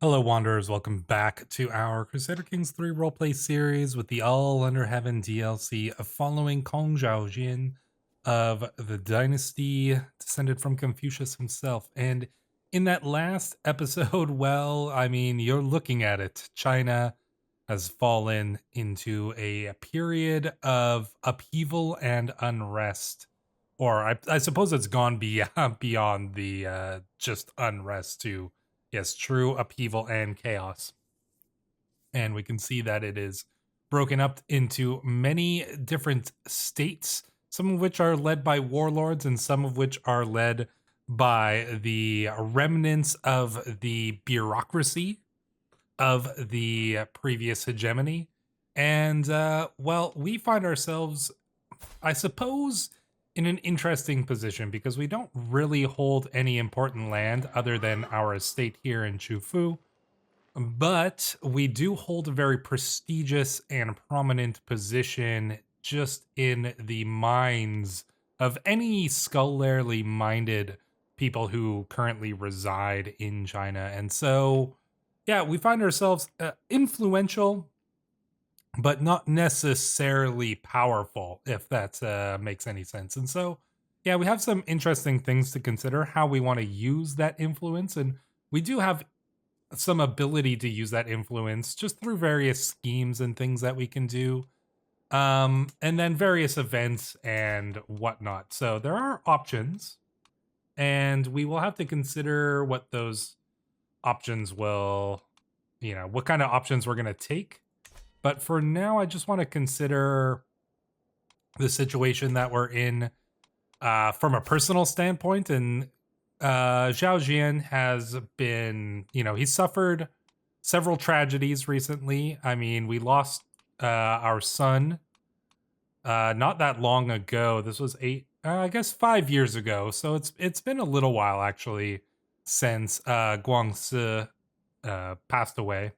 Hello, Wanderers. Welcome back to our Crusader Kings 3 roleplay series with the All Under Heaven DLC of following Kong Zhaojin of the dynasty descended from Confucius himself. And in that last episode, well, I mean, you're looking at it. China has fallen into a period of upheaval and unrest. Or I suppose it's gone beyond the just unrest to, yes, true upheaval and chaos. And we can see that it is broken up into many different states, some of which are led by warlords and some of which are led by the remnants of the bureaucracy of the previous hegemony. And, well, we find ourselves, I suppose, in an interesting position because we don't really hold any important land other than our estate here in Chufu, but we do hold a very prestigious and prominent position just in the minds of any scholarly minded people who currently reside in China. And so, yeah, we find ourselves influential, but not necessarily powerful, if that makes any sense. And so, yeah, we have some interesting things to consider how we want to use that influence. And we do have some ability to use that influence just through various schemes and things that we can do. And then various events and whatnot. So there are options, and we will have to consider what those options will, what kind of options we're going to take. But for now, I just want to consider the situation that we're in from a personal standpoint. And Zhao Jian has been, he suffered several tragedies recently. I mean, we lost our son not that long ago. This was I guess 5 years ago. So it's been a little while actually since Guangsi passed away.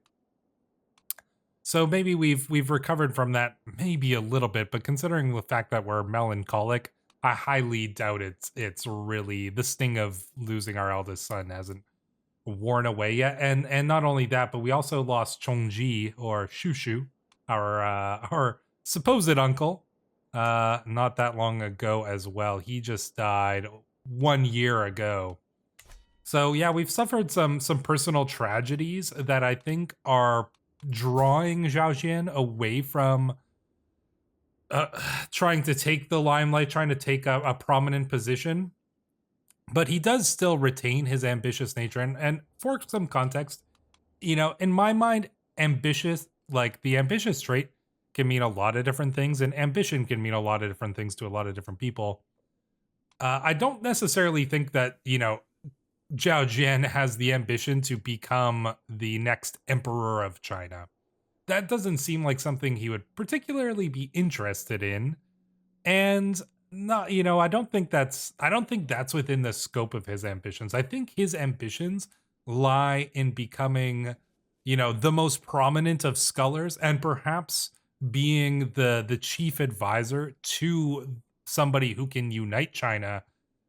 So maybe we've recovered from that maybe a little bit, but considering the fact that we're melancholic, I highly doubt it's really the sting of losing our eldest son hasn't worn away yet. And not only that, but we also lost Chongji or Shushu, our supposed uncle, not that long ago as well. He just died 1 year ago. So yeah, we've suffered some personal tragedies that I think are drawing Zhao Jian away from trying to take the limelight, trying to take a prominent position. But he does still retain his ambitious nature. And for some context, in my mind, ambitious, like the ambitious trait can mean a lot of different things, and ambition can mean a lot of different things to a lot of different people. I don't necessarily think that, Zhao Jian has the ambition to become the next emperor of China. That doesn't seem like something he would particularly be interested in. And not, I don't think that's within the scope of his ambitions. I think his ambitions lie in becoming, the most prominent of scholars and perhaps being the chief advisor to somebody who can unite China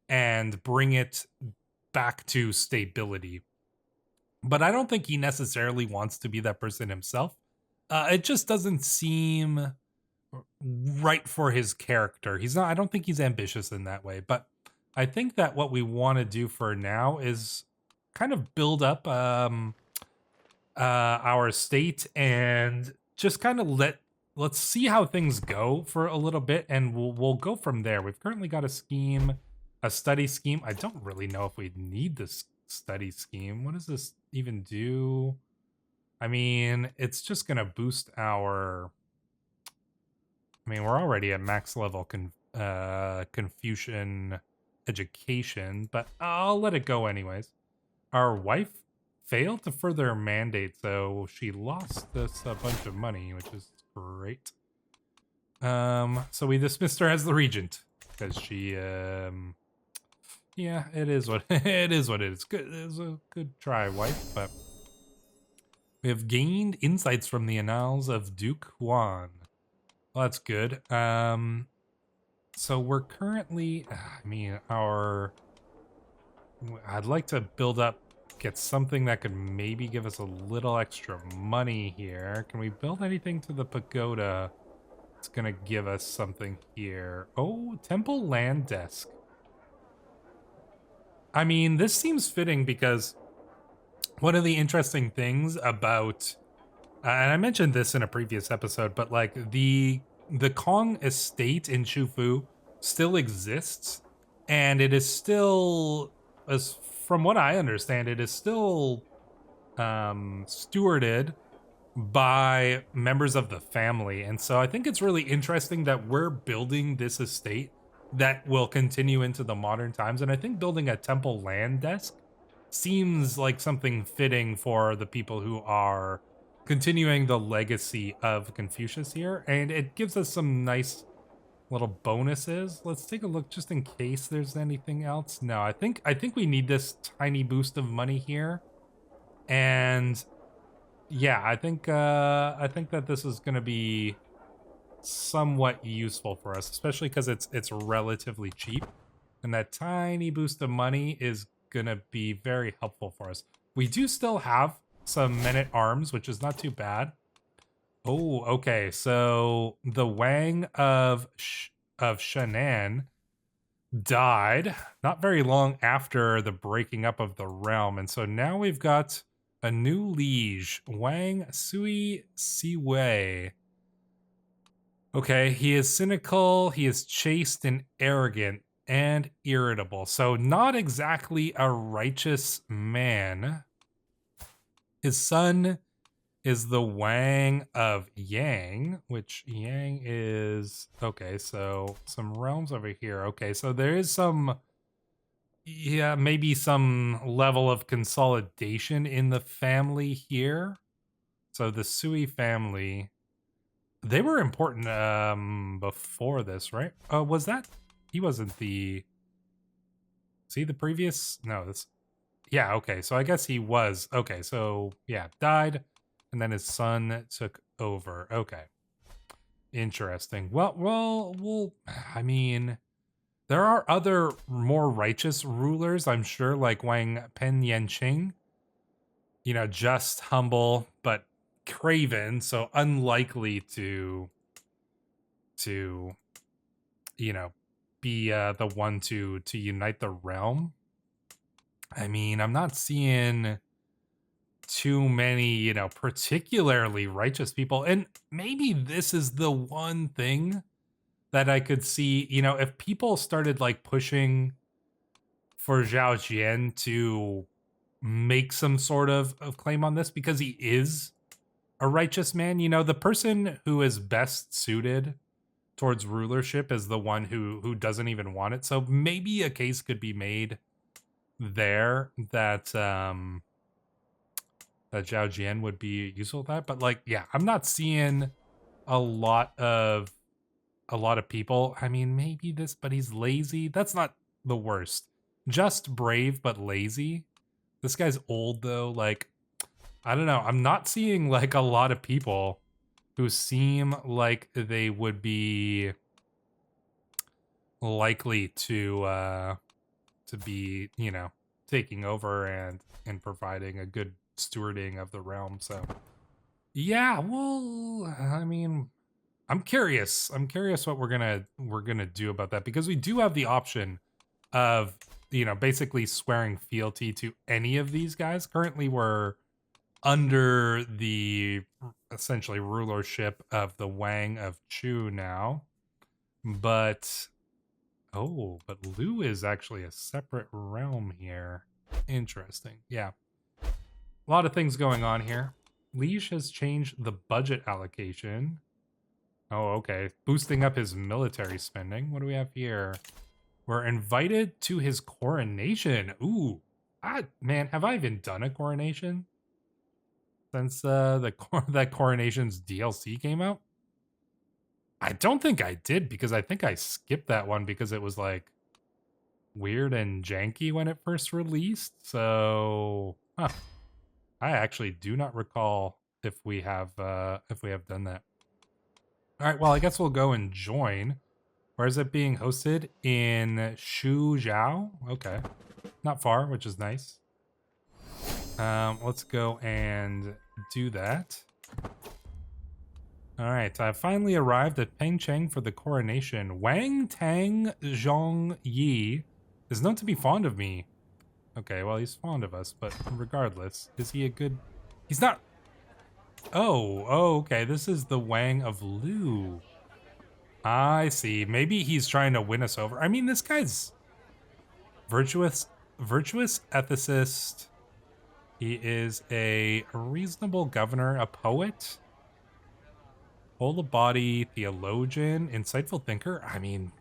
and bring it back to stability. But I don't think he necessarily wants to be that person himself. It just doesn't seem right for his character. I don't think he's ambitious in that way. But I think that what we want to do for now is kind of build up our state and just kind of let's see how things go for a little bit, and we'll go from there. We've currently got a study scheme. I don't really know if we need this study scheme. What does this even do? I mean, it's just gonna boost our. I mean, we're already at max level Confucian education, but I'll let it go anyways. Our wife failed to further her mandate, so she lost us a bunch of money, which is great. So we dismissed her as the regent because she, yeah, it is what it is. What it is. Good, it was a good try, wife. But we have gained insights from the annals of Duke Huan. Well, that's good. So we're currently, I mean, I'd like to build up get something that could maybe give us a little extra money here. Can we build anything to the pagoda? It's gonna give us something here. Oh, temple land desk. I mean, this seems fitting because one of the interesting things about, and I mentioned this in a previous episode, but like the Kong estate in Shufu still exists, and it is still, as from what I understand, it is still stewarded by members of the family. And so I think it's really interesting that we're building this estate that will continue into the modern times. And I think building a temple land desk seems like something fitting for the people who are continuing the legacy of Confucius here. And it gives us some nice little bonuses. Let's take a look just in case there's anything else. No, I think we need this tiny boost of money here. And yeah, I think that this is going to be somewhat useful for us, especially because it's relatively cheap, and that tiny boost of money is going to be very helpful for us. We do still have some men-at-arms, which is not too bad. Oh, okay. So the Wang of Shan'an died not very long after the breaking up of the realm, and so now we've got a new liege, Wang Sui Siwei. Okay, he is cynical, he is chaste and arrogant and irritable. So not exactly a righteous man. His son is the Wang of Yang, which Yang is... Okay, so some realms over here. Okay, so there is some... Yeah, maybe some level of consolidation in the family here. So the Sui family, they were important before this, right? Was that... He wasn't the... See the previous... No, this... Yeah, okay, so I guess he was. Okay, so, yeah, died, and then his son took over. Okay. Interesting. Well, I mean... There are other more righteous rulers, I'm sure, like Wang Pen Yanqing. You know, just, humble, but craven, so unlikely to you know, be the one to unite the realm. I mean, I'm not seeing too many, you know, particularly righteous people. And maybe this is the one thing that I could see, you know, if people started like pushing for Zhao Jian to make some sort of claim on this, because he is a righteous man. You know, the person who is best suited towards rulership is the one who doesn't even want it. So maybe a case could be made there that that Zhao Jian would be useful with that. But like, yeah, I'm not seeing a lot of people. I mean, maybe this, but he's lazy. That's not the worst. Just brave, but lazy. This guy's old though. Like, I don't know. I'm not seeing like a lot of people who seem like they would be likely to be, you know, taking over and providing a good stewarding of the realm. So yeah, well, I mean, I'm curious what we're gonna do about that, because we do have the option of, you know, basically swearing fealty to any of these guys. Currently we're under the essentially rulership of the Wang of Chu now, but but Lu is actually a separate realm here. Interesting. Yeah, a lot of things going on here. Liege has changed the budget allocation. Oh, okay. Boosting up his military spending. What do we have here? We're invited to his coronation. Ooh. Man, have I even done a coronation since that Coronation's DLC came out? I don't think I did, because I think I skipped that one because it was like weird and janky when it first released. So, I actually do not recall if we have done that. All right, well, I guess we'll go and join. Where is it being hosted? In Shujiao? Okay. Not far, which is nice. Let's go and do that. All right, I finally arrived at Pengcheng for the coronation. Wang Tang Zhong Yi is known to be fond of me. Okay, well, he's fond of us, but regardless, is he a good... He's not... Oh, okay, this is the Wang of Lu. I see. Maybe he's trying to win us over. I mean, this guy's virtuous ethicist. He is a reasonable governor, a poet, whole of body theologian, insightful thinker. I mean,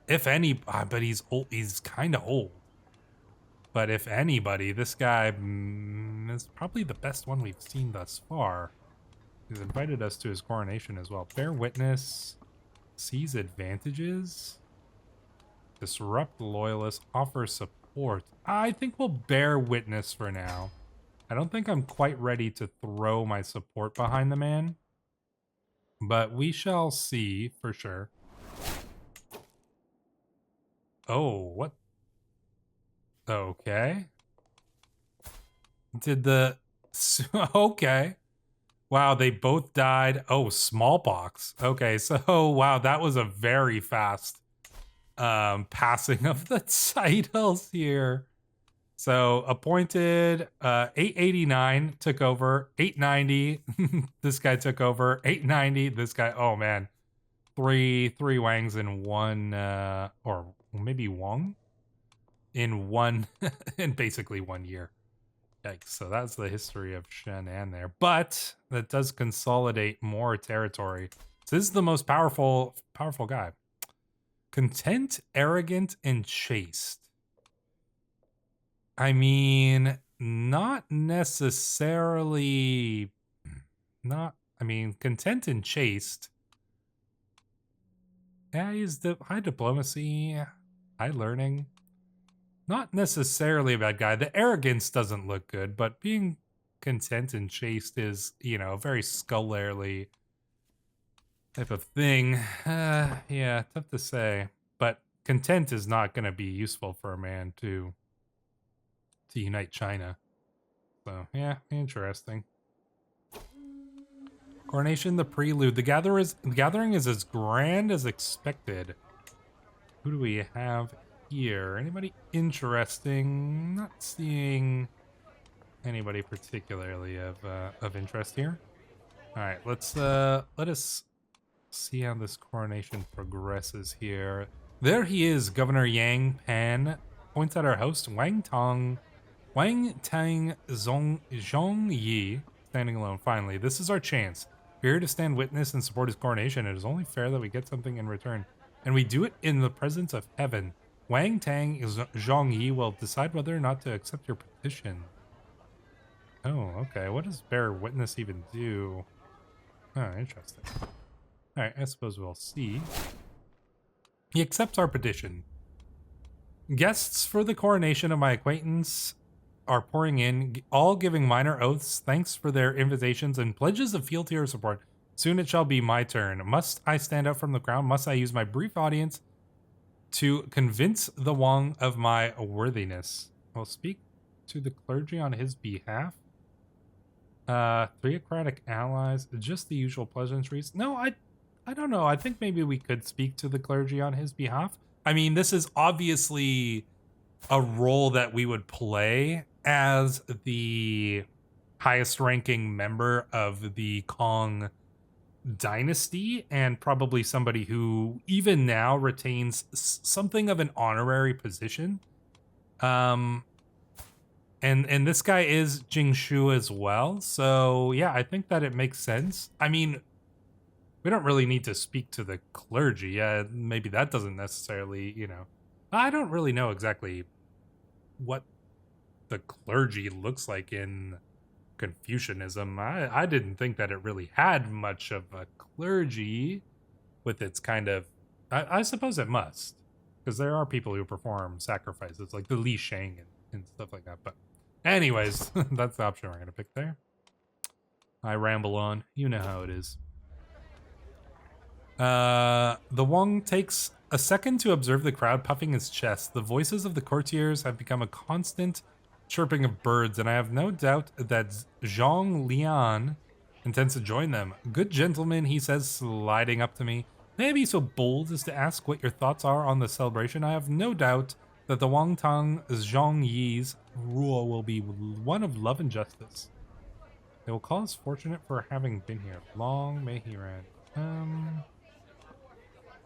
if any, but he's old. He's kind of old. But if anybody, this guy is probably the best one we've seen thus far. He's invited us to his coronation as well. Bear witness, sees advantages, disrupt loyalists, offer support. I think we'll bear witness for now. I don't think I'm quite ready to throw my support behind the man, but we shall see for sure. Oh, what? Okay. Did the... Okay. Wow, they both died. Oh, smallpox. Okay, so wow, that was a very fast passing of the titles here. So appointed 889 took over, 890 this guy took over, 890 this guy. Oh man, three Wangs in one or maybe Wang in one in basically 1 year. Yikes. So that's the history of Shenan there. But that does consolidate more territory. So this is the most powerful guy. Content, arrogant, and chaste. I mean, not necessarily... I mean, content and chaste. Yeah, he's high diplomacy, high learning. Not necessarily a bad guy. The arrogance doesn't look good, but being content and chaste is, you know, a very scholarly type of thing. Yeah, tough to say. But content is not going to be useful for a man to unite China. So, yeah, interesting. Coronation, the prelude. The gathering is as grand as expected. Who do we have here? Anybody interesting? Not seeing anybody particularly of interest here. All right, let us see how this coronation progresses here. There he is, Governor Yang Pan points at our host Wang Tang Zhong Yi, standing alone. Finally, this is our chance. We're here to stand witness and support his coronation. It is only fair that we get something in return, and we do it in the presence of heaven. Wang Tang Zhong Yi will decide whether or not to accept your petition. Oh, okay. What does bear witness even do? Oh, interesting. All right, I suppose we'll see. He accepts our petition. Guests for the coronation of my acquaintance are pouring in, all giving minor oaths, thanks for their invitations, and pledges of fealty or support. Soon it shall be my turn. Must I stand up from the crowd? Must I use my brief audience to convince the Wang of my worthiness? I'll speak to the clergy on his behalf. Theocratic allies, just the usual pleasantries. No, I don't know. I think maybe we could speak to the clergy on his behalf. I mean, this is obviously a role that we would play as the highest ranking member of the Kong dynasty, and probably somebody who even now retains something of an honorary position. And this guy is Jingshu as well. So yeah, I think that it makes sense. I mean, we don't really need to speak to the clergy. Yeah, maybe that doesn't necessarily, you know, I don't really know exactly what the clergy looks like in Confucianism. I didn't think that it really had much of a clergy with its kind of, I suppose it must, because there are people who perform sacrifices like the Li Shang and stuff like that. But anyways, that's the option we're going to pick there. I ramble on. You know how it is. The Wang takes a second to observe the crowd puffing his chest. The voices of the courtiers have become a constant chirping of birds, and I have no doubt that Zhang Lian intends to join them. Good gentleman, he says, sliding up to me. May I be so bold as to ask what your thoughts are on the celebration? I have no doubt that the Wangtang Zhang Yi's rule will be one of love and justice. They will call us fortunate for having been here. Long may he reign.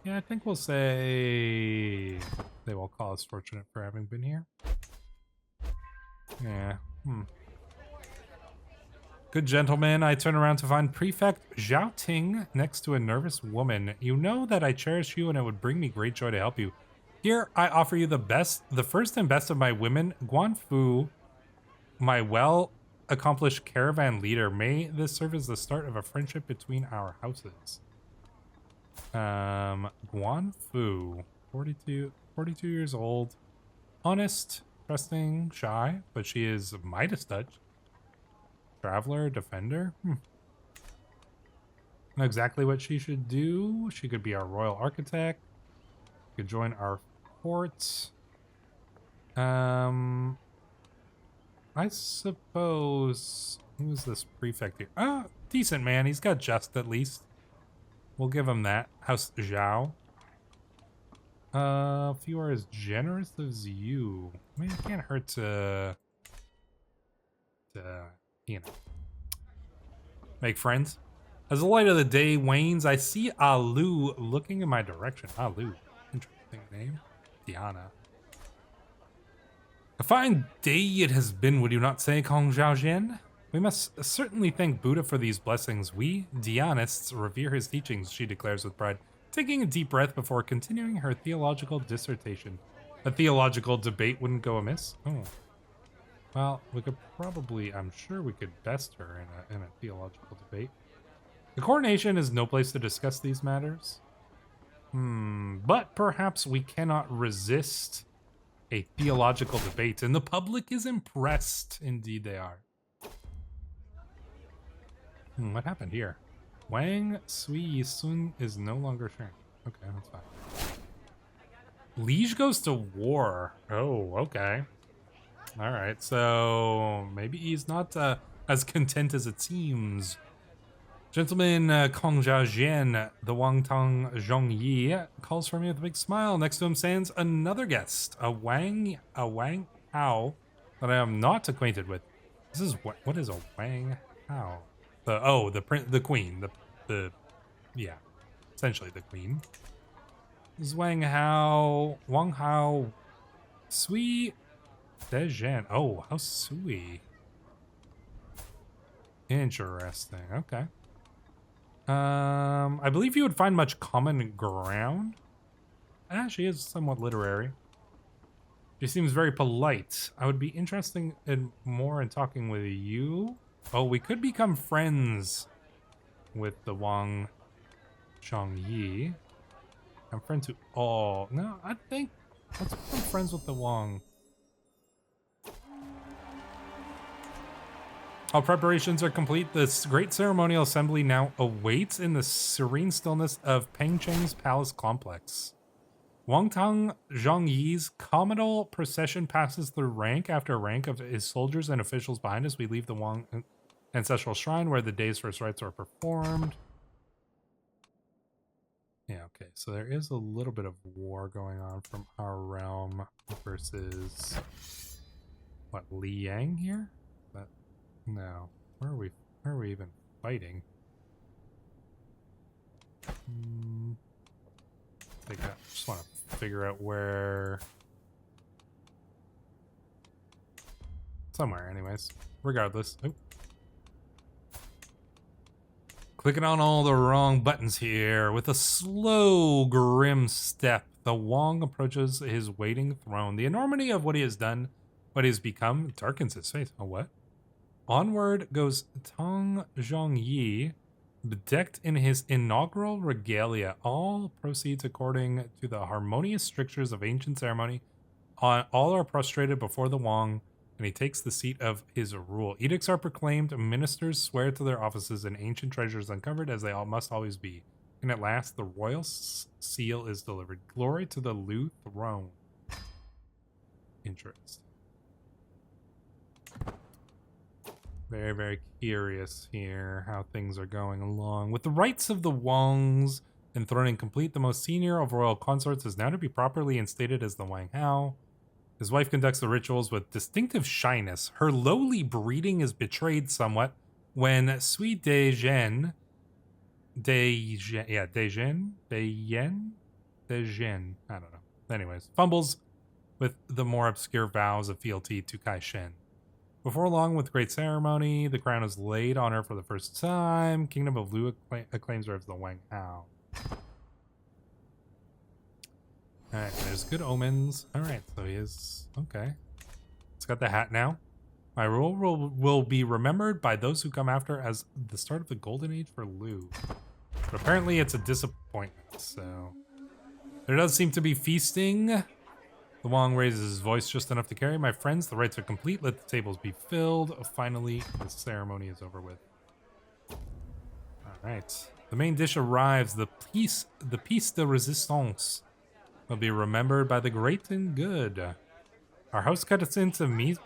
Yeah, I think we'll say they will call us fortunate for having been here. Yeah. Good gentleman, I turn around to find Prefect Zhao Ting next to a nervous woman. You know that I cherish you and it would bring me great joy to help you. Here, I offer you the first and best of my women, Guanfu, my well-accomplished caravan leader. May this serve as the start of a friendship between our houses. Guanfu, 42 years old, honest, trusting, shy, but she is Midas touch. Traveler, defender. Know exactly what she should do. She could be our royal architect. Could join our court. I suppose. Who's this prefect here? Ah, decent man. He's got just at least. We'll give him that. House Zhao. If you are as generous as you, I mean, it can't hurt to you know, make friends. As the light of the day wanes, I see Alu looking in my direction. Alu, interesting name. Diana. A fine day it has been, would you not say, Kong Zhaojian? We must certainly thank Buddha for these blessings. We, Dianists, revere his teachings, she declares with pride, taking a deep breath before continuing her theological dissertation. A theological debate wouldn't go amiss? Oh. Well, we could probably, I'm sure we could best her in a theological debate. The coronation is no place to discuss these matters. But perhaps we cannot resist a theological debate, and the public is impressed. Indeed they are. What happened here? Wang Cui Sun is no longer sharing. Okay, that's fine. Liege goes to war. Oh, okay. All right, so maybe he's not as content as it seems. Gentleman Kong Zhaojian, the Wangtang Zhongyi, calls for me with a big smile. Next to him stands another guest, a Wang Hao that I am not acquainted with. This is what is a Wang Hao? The queen, yeah, essentially the queen. This is Wang Hao Sui Dejan. Oh, how sweet. Interesting. Okay. I believe you would find much common ground. She is somewhat literary. She seems very polite. I would be interested in more in talking with you. Oh, we could become friends with the Wang Zhongyi. I'm friends with all. No, I think let's become friends with the Wang. All preparations are complete. This great ceremonial assembly now awaits in the serene stillness of Pengcheng's palace complex. Wangtang Zhongyi's communal procession passes through rank after rank of his soldiers and officials behind us. We leave the Wang ancestral shrine where the day's first rites are performed. Yeah, okay, so there is a little bit of war going on from our realm versus what, Liang here? No. Where are we even fighting? I just want to figure out where. Somewhere, anyways. Regardless. Oh. Clicking on all the wrong buttons here. With a slow, grim step, the Wang approaches his waiting throne. The enormity of what he has done, what he has become, darkens his face. Oh, what? Onward goes Tang Zhongyi, bedecked in his inaugural regalia. All proceeds according to the harmonious strictures of ancient ceremony. All are prostrated before the Wang, and he takes the seat of his rule. Edicts are proclaimed, ministers swear to their offices, and ancient treasures uncovered as they all must always be. And at last, the royal seal is delivered. Glory to the Lu throne. Interesting. Very, very curious here how things are going along. With the rights of the Wangs enthroning complete, the most senior of royal consorts is now to be properly instated as the Wang Hao. His wife conducts the rituals with distinctive shyness. Her lowly breeding is betrayed somewhat when Sui Dejen, I don't know. Anyways, fumbles with the more obscure vows of fealty to Kai Shen. Before long, with great ceremony, the crown is laid on her for the first time. Kingdom of Lu acclaims her as the Wang Hao. Alright, there's good omens. Alright, so he is... okay. It's got the hat now. My rule will be remembered by those who come after as the start of the golden age for Lu. But apparently it's a disappointment, so... there does seem to be feasting. The Wang raises his voice just enough to carry. My friends, the rites are complete. Let the tables be filled. Finally, the ceremony is over with. Alright. The main dish arrives. The piece de resistance will be remembered by the great and good. Our house cuts into meat.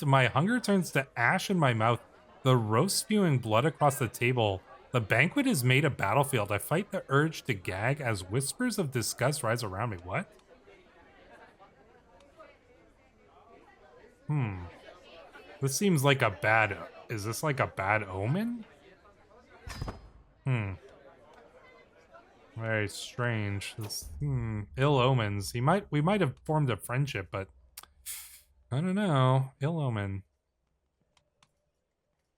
My hunger turns to ash in my mouth. The roast spewing blood across the table. The banquet is made a battlefield. I fight the urge to gag as whispers of disgust rise around me. What? This seems like a bad... is this like a bad omen? Very strange. This, ill omens. We might have formed a friendship, but... I don't know. Ill omen.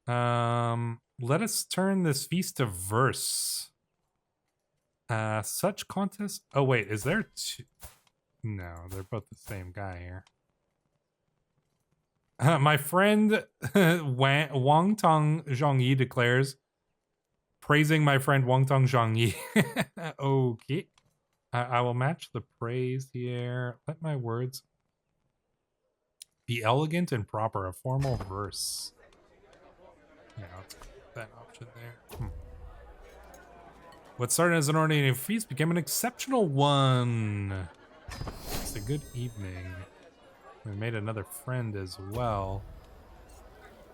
Let us turn this feast to verse. Such contest... oh, wait. Is there two... no, they're both the same guy here. My friend Wang Tong Zhongyi declares, praising my friend Wang Tong Zhongyi. Okay. I will match the praise here. Let my words be elegant and proper, a formal verse. Yeah, let's put that option there. What started as an ordinary feast became an exceptional one. It's a good evening. We made another friend as well.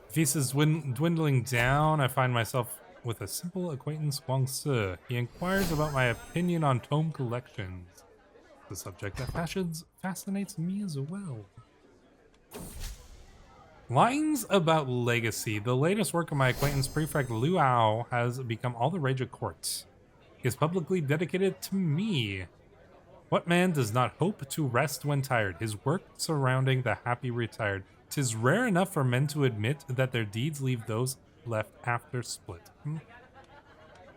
The feast is dwindling down. I find myself with a simple acquaintance, Wang Si. He inquires about my opinion on tome collections. The subject that fascinates me as well. Lines about legacy. The latest work of my acquaintance, Prefect Luao, has become all the rage at court. He is publicly dedicated to me. What man does not hope to rest when tired? His work surrounding the happy retired. 'Tis rare enough for men to admit that their deeds leave those left after split.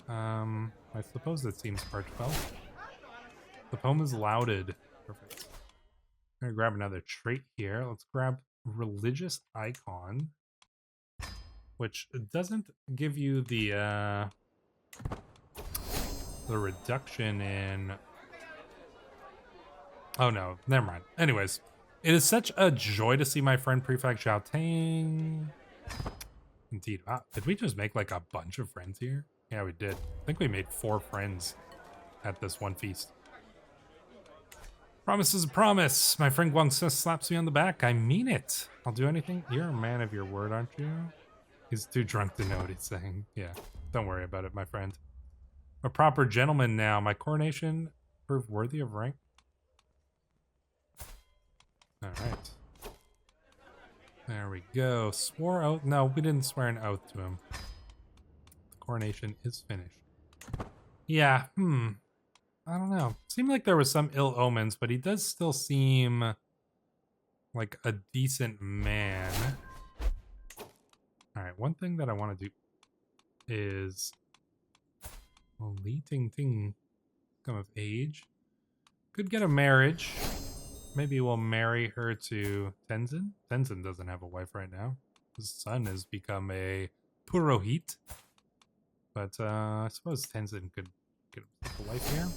I suppose that seems heartfelt. The poem is lauded. Perfect. I'm gonna grab another trait here. Let's grab religious icon, which doesn't give you the reduction in... oh no, never mind. Anyways, it is such a joy to see my friend Prefect Xiao Tang. Indeed. Wow, did we just make like a bunch of friends here? Yeah, we did. I think we made 4 friends at this one feast. Promise is a promise. My friend Guang Si slaps me on the back. I mean it. I'll do anything. You're a man of your word, aren't you? He's too drunk to know what he's saying. Yeah, don't worry about it, my friend. A proper gentleman now. My coronation proved worthy of rank. Alright. There we go. Swore oath. No, we didn't swear an oath to him. The coronation is finished. Yeah, I don't know. Seemed like there was some ill omens, but he does still seem like a decent man. Alright, one thing that I want to do is... well, Li Ting Ting come of age. Could get a marriage. Maybe we'll marry her to Tenzin. Tenzin doesn't have a wife right now. His son has become a Purohit. But I suppose Tenzin could get a wife here.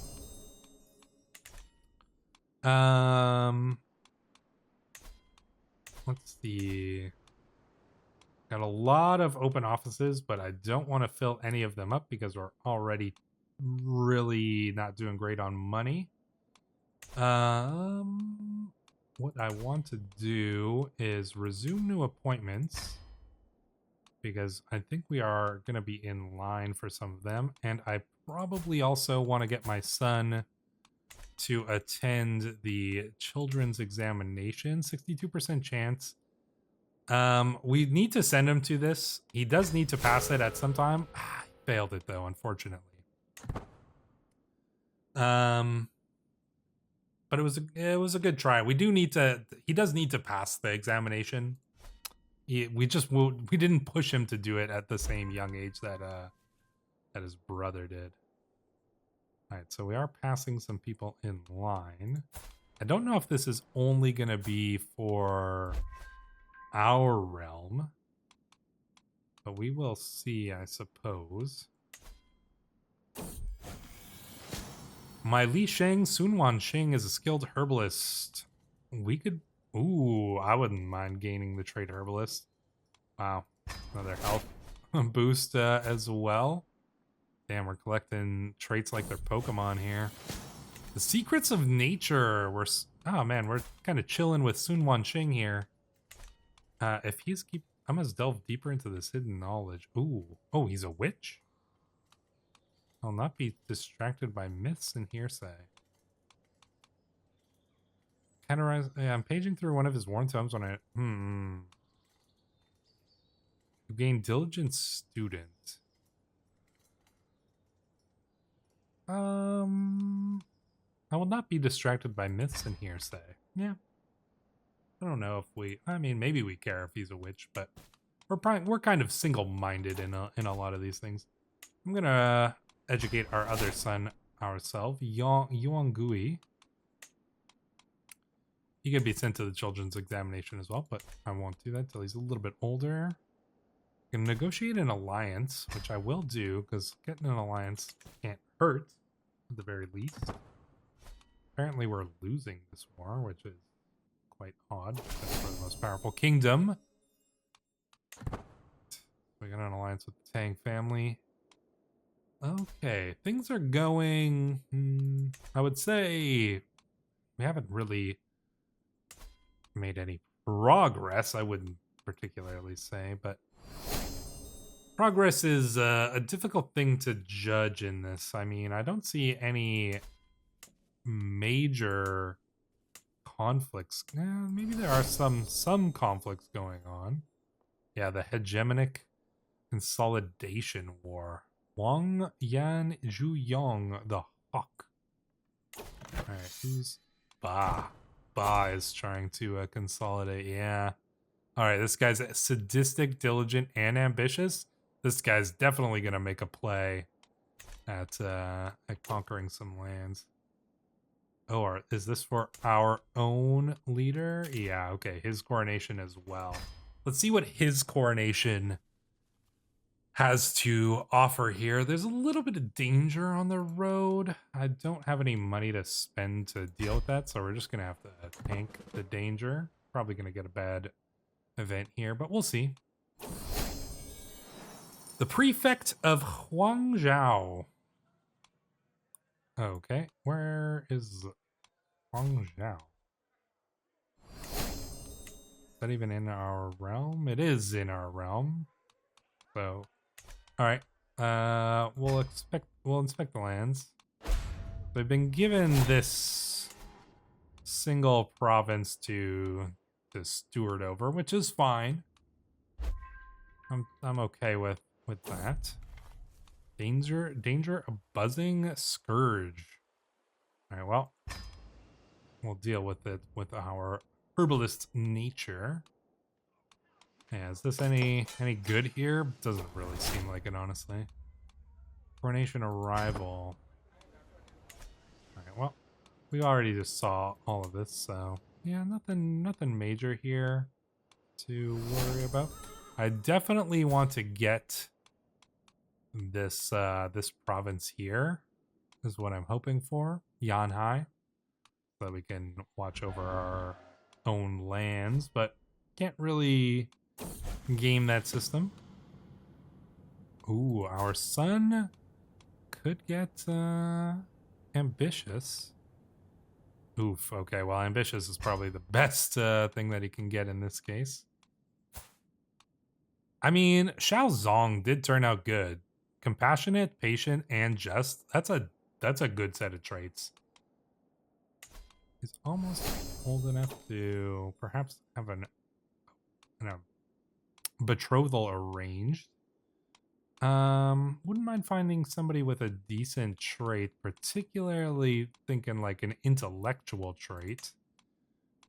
Let's see. Got a lot of open offices, but I don't want to fill any of them up because we're already really not doing great on money. What I want to do is resume new appointments because I think we are going to be in line for some of them. And I probably also want to get my son to attend the children's examination. 62% chance. We need to send him to this. He does need to pass it at some time. He failed it though, unfortunately. But it was a good try. We do need to. He does need to pass the examination. We didn't push him to do it at the same young age that his brother did. All right, so we are passing some people in line. I don't know if this is only going to be for our realm, but we will see, I suppose. My Li Sheng Sunwan Sheng is a skilled herbalist. We could... Ooh, I wouldn't mind gaining the trait herbalist. Wow, another health boost as well. Damn, we're collecting traits like they're Pokemon here. The secrets of nature. Oh man, we're kind of chilling with Sunwan Sheng here. If he's I must delve deeper into this hidden knowledge. Ooh, oh, he's a witch. I'll not be distracted by myths and hearsay. I'm paging through one of his worn tomes when I... You gain diligent student. I will not be distracted by myths and hearsay. Yeah. I don't know if I mean, maybe we care if he's a witch, but we're kind of single-minded in a lot of these things. I'm gonna educate our other son ourselves, Wang Cui. He could be sent to the children's examination as well, but I won't do that till he's a little bit older. I can negotiate an alliance, which I will do, because getting an alliance can't hurt, at the very least. Apparently we're losing this war, which is quite odd, because we're the most powerful kingdom. We got an alliance with the Tang family. Okay, things are going... I would say we haven't really made any progress, I wouldn't particularly say, but progress is a difficult thing to judge in this. I mean, I don't see any major conflicts. Maybe there are some conflicts going on. Yeah, the hegemonic consolidation war. Wang Yan Zhu Yong, the Hawk. Alright, who's Ba? Ba is trying to consolidate, yeah. Alright, this guy's sadistic, diligent, and ambitious. This guy's definitely gonna make a play at conquering some lands. Oh, is this for our own leader? Yeah, okay, his coronation as well. Let's see what his coronation has to offer here. There's a little bit of danger on the road. I don't have any money to spend to deal with that, so we're just gonna have to tank the danger. Probably gonna get a bad event here, but we'll see. The prefect of Huangzhou. Okay, where is Huangzhou? Is that even in our realm? It is in our realm. So, all right. We'll inspect the lands. They've been given this single province to steward over, which is fine. I'm okay with that. Danger, a buzzing scourge. All right, well, we'll deal with it with our herbalist nature. Yeah, is this any good here? Doesn't really seem like it, honestly. Coronation arrival. All right, well, we already just saw all of this, so yeah, nothing major here to worry about. I definitely want to get this this province here is what I'm hoping for, Yanhai, so that we can watch over our own lands, but can't really game that system. Ooh, our son could get ambitious. Oof, okay, well, ambitious is probably the best thing that he can get in this case. I mean, Xiao Zong did turn out good. Compassionate, patient, and just. That's a good set of traits. He's almost old enough to perhaps have a betrothal arranged. Wouldn't mind finding somebody with a decent trait, particularly thinking like an intellectual trait,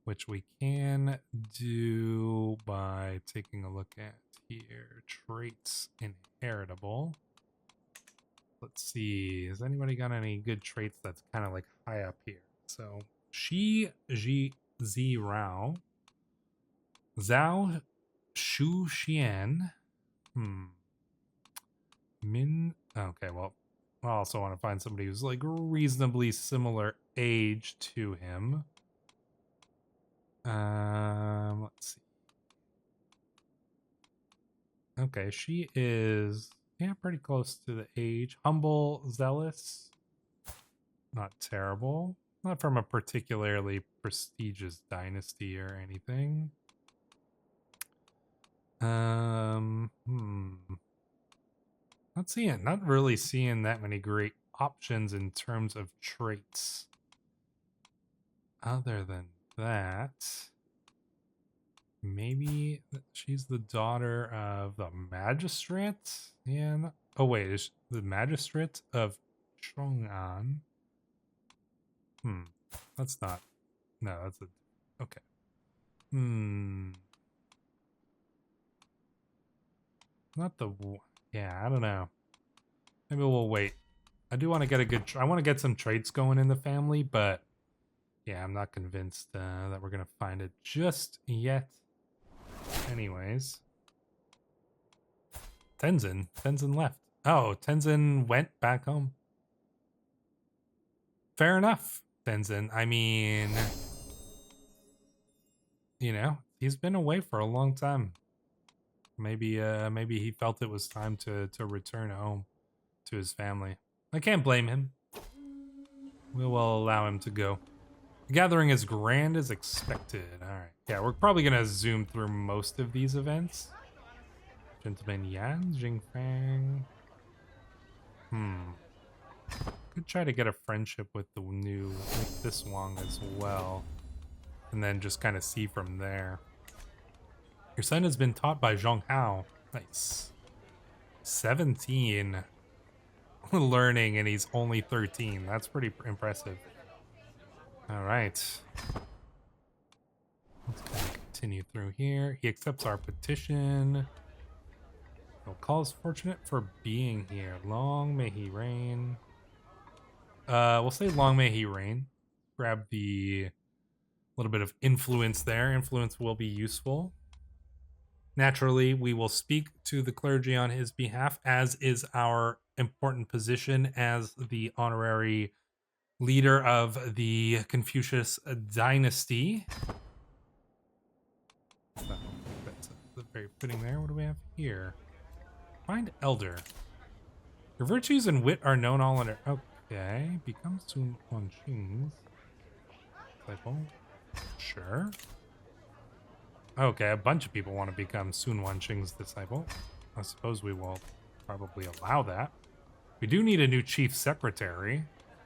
which we can do by taking a look at here. Traits inheritable. Let's see. Has anybody got any good traits that's kind of like high up here? So, Shi Ji Zi Rao, Zhao Shu Xian. Min. Okay, well, I also want to find somebody who's like reasonably similar age to him. Let's see. Okay, she is, yeah, pretty close to the age. Humble, zealous. Not terrible. Not from a particularly prestigious dynasty or anything. Not really seeing that many great options in terms of traits. Other than that, maybe she's the daughter of the magistrate? Yeah. Oh, wait, is the magistrate of Chong'an? That's not. No, that's a. Okay. Not the. Yeah, I don't know. Maybe we'll wait. I do want to get a good. I want to get some traits going in the family, but yeah, I'm not convinced that we're gonna find it just yet. Anyways, Tenzin left. Oh, Tenzin went back home. Fair enough, Tenzin. I mean, you know, he's been away for a long time. Maybe he felt it was time to return home to his family. I can't blame him. We will allow him to go. The gathering is grand as expected. Alright. Yeah, we're probably gonna zoom through most of these events. Gentleman Yan, Jingfang. Could try to get a friendship with with this Wang as well. And then just kind of see from there. Your son has been taught by Zhong Hao. Nice. 17 learning and he's only 13. That's pretty impressive. All right. Let's kind of continue through here. He accepts our petition. He'll call us fortunate for being here. Long may he reign. We'll say long may he reign. Grab the little bit of influence there. Influence will be useful. Naturally, we will speak to the clergy on his behalf, as is our important position as the honorary leader of the Confucius dynasty. So, that's very fitting there. What do we have here? Find elder. Your virtues and wit are known all under. Okay, become Sun Wanqing's disciple. Sure. Okay, a bunch of people want to become Sun Wanqing's disciple. I suppose we will probably allow that. We do need a new chief secretary.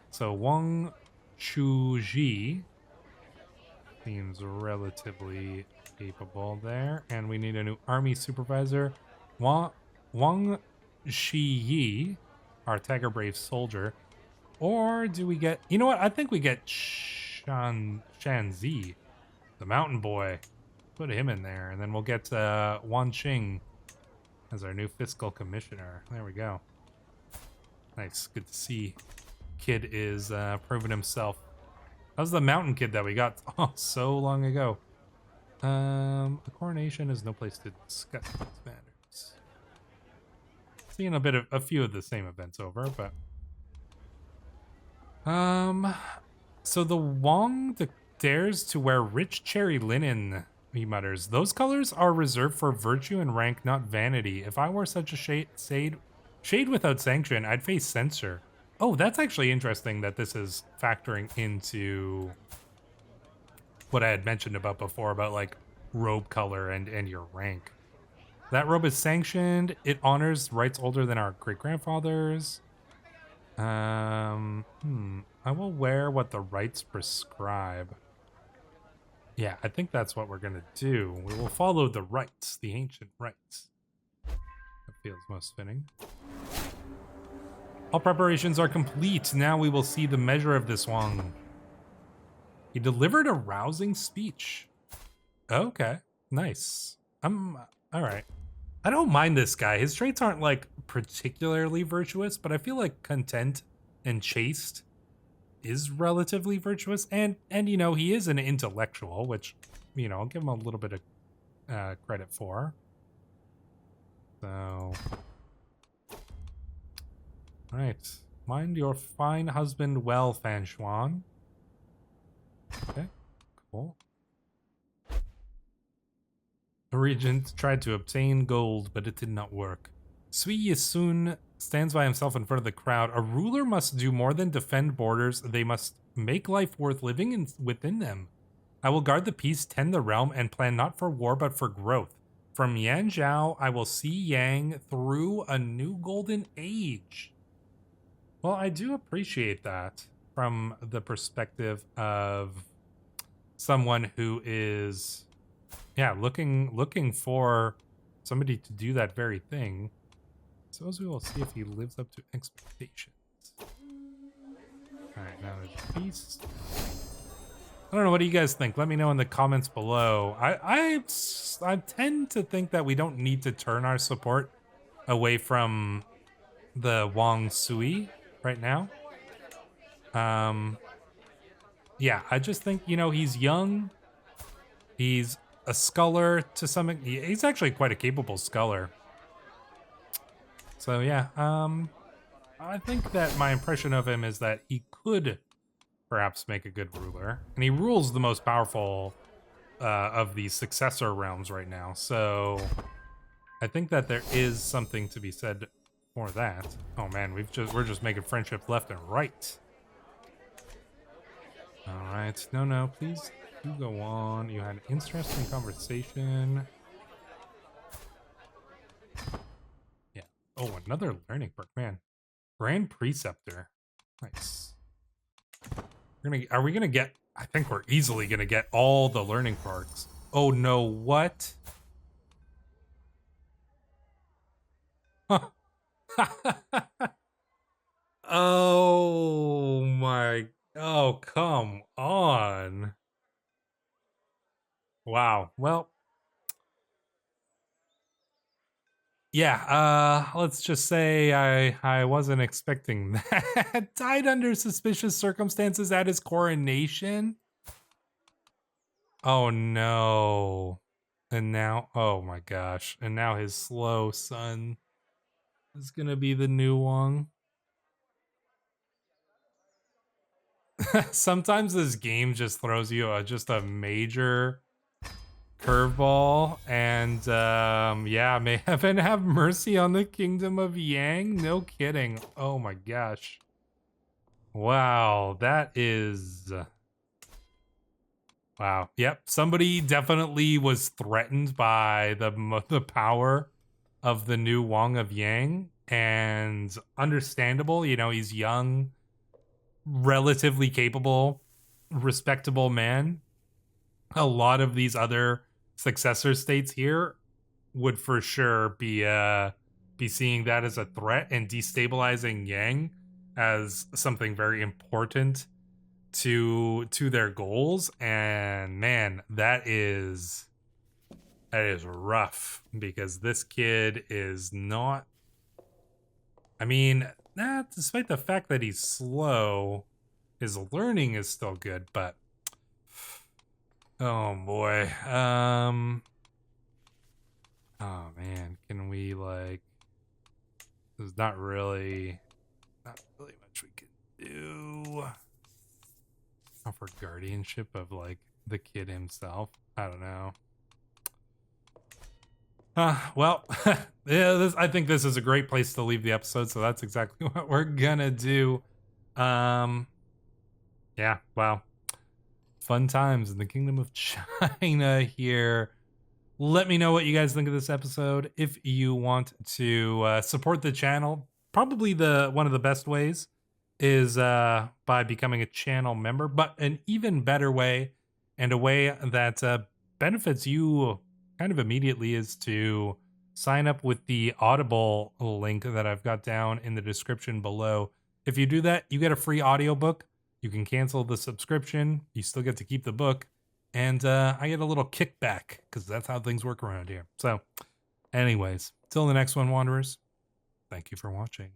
So Wang Chuji seems relatively capable there. And we need a new army supervisor. Wang Shiyi, our Tiger Brave soldier. Or do we get... You know what? I think we get Shanzi, the mountain boy. Put him in there. And then we'll get Wan Qing as our new fiscal commissioner. There we go. Nice. Good to see. Kid is proven himself. That was the mountain kid that we got so long ago. A coronation is no place to discuss these matters. Seeing a few of the same events over, but so the Wang dares to wear rich cherry linen, he mutters. Those colors are reserved for virtue and rank, not vanity. If I wore such a shade without sanction, I'd face censure. Oh, that's actually interesting that this is factoring into what I had mentioned about before about like robe color and your rank. That robe is sanctioned. It honors rights older than our great-grandfathers. I will wear what the rites prescribe. Yeah, I think that's what we're gonna do. We will follow the rites, the ancient rites. That feels most fitting. All preparations are complete. Now we will see the measure of this Wang. He delivered a rousing speech. Okay, nice. All right. I don't mind this guy. His traits aren't like particularly virtuous, but I feel like content and chaste is relatively virtuous. And you know, he is an intellectual, which, you know, I'll give him a little bit of credit for. So, all right. Mind your fine husband well, Fan Xuan. Okay, cool. The regent tried to obtain gold, but it did not work. Sui Yisun stands by himself in front of the crowd. A ruler must do more than defend borders. They must make life worth living within them. I will guard the peace, tend the realm, and plan not for war, but for growth. From Yanzhou, I will see Yang through a new golden age. Well, I do appreciate that from the perspective of someone who is, yeah, looking for somebody to do that very thing. Suppose we will see if he lives up to expectations. All right, now there's peace. I don't know. What do you guys think? Let me know in the comments below. I tend to think that we don't need to turn our support away from the Wang Sui right now. Yeah, I just think, you know, he's young. He's a scholar to some. He's actually quite a capable scholar. So yeah, I think that my impression of him is that he could perhaps make a good ruler, and he rules the most powerful of these successor realms right now. So I think that there is something to be said for that. Oh man, we're just making friendship left and right. All right, no, please do go on. You had an interesting conversation. Yeah. Oh, another learning perk, man. Grand Preceptor. Nice. Are we gonna get, I think we're easily gonna get all the learning perks. Oh no, what? Oh my, oh, come on. Wow, well. Yeah, let's just say I wasn't expecting that. Died under suspicious circumstances at his coronation. Oh no. And now, oh my gosh. And now his slow son is gonna be the new one. Sometimes this game just throws you just a major curveball, and yeah, may heaven have mercy on the kingdom of Yang. No kidding. Oh my gosh. Wow, that is wow. Yep, somebody definitely was threatened by the power of the new Wang of Yang, and understandable. You know, he's young, relatively capable, respectable man. A lot of these other successor states here would for sure be seeing that as a threat and destabilizing Yang as something very important to their goals. And man, that is rough, because this kid is not, I mean, despite the fact that he's slow, his learning is still good, but oh boy. Oh man, can we, like, there's not really much we can do. Offer guardianship of, like, the kid himself. I don't know. Well, yeah, I think this is a great place to leave the episode, so that's exactly what we're gonna do. Yeah, wow. Fun times in the Kingdom of China here. Let me know what you guys think of this episode. If you want to support the channel, probably one of the best ways is by becoming a channel member, but an even better way and a way that benefits you kind of immediately is to sign up with the Audible link that I've got down in the description below. If you do that, you get a free audiobook. You can cancel the subscription. You still get to keep the book. And I get a little kickback because that's how things work around here. So anyways, till the next one, Wanderers, thank you for watching.